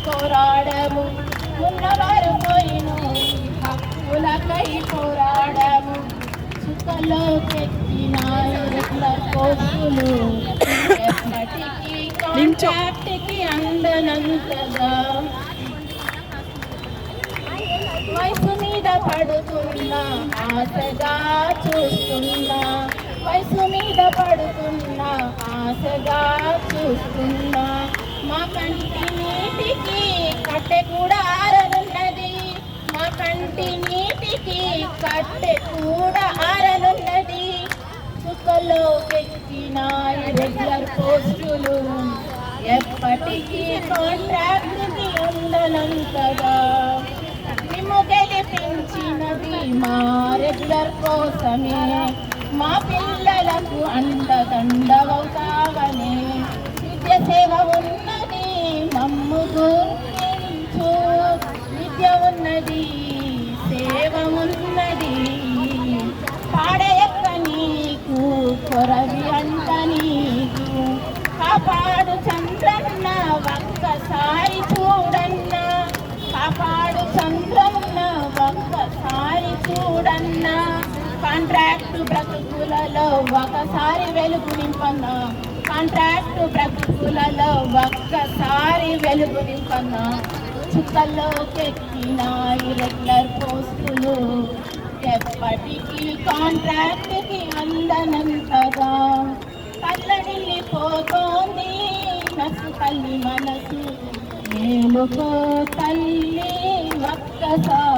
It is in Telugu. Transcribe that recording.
పోరాడము, ఉన్నవారు పోయిను హక్కులకై పోరాడము. చుక్కలోకెక్కిన రెగ్యులర్ పోస్టులు ఎప్పటికీ కాంట్రాక్ట్కి అందనంతగా. వయసు మీద పడుతున్నా ఆశగా చూస్తున్నా, వయసు మీద పడుతున్నా ఆశగా చూస్తున్నా. మా కంటి నీటికి కట్టె కూడా ఆరనున్నది, మా కంటి నీటికి కట్టె కూడా ఆరనున్నది. చుక్కలో ఎక్కిన రెగ్యులర్ పోస్టులు ఎప్పటికీ కాంట్రాక్ట్కి అందనంతగా. మేము గెలిపించినది మా రెగ్యులర్ కోసమే, మా పిల్లలకు అండదండవవుతావనే. విద్య సేవ ఉన్నది మమ్ము గుర్తించు, విద్య ఉన్నది సేవ ఉన్నది. పాడయక్క నీకు కొరవి అంట నీకు, కాపాడు చంద్రన్న ఒక్కసారి చూడన్నా, కాపాడు చంద్రన్న ఒక్కసారి చూడన్నా. కాంట్రాక్టు బ్రతుకులలో ఒకసారి వెలుగు నింపన్నా, కాంట్రాక్టు బ్రతుకులలో ఒక్కసారి వెలుగు నింపన్నా. చుక్కల్లోకెక్కిన రెగ్యులర్ పోస్టులు ఎప్పటికీ కాంట్రాక్ట్కి అందనంతగా. తల్లడిల్లిపోతోంది నసు తల్లి మనసు, మేలుకో తల్లి ఒక్కసారి.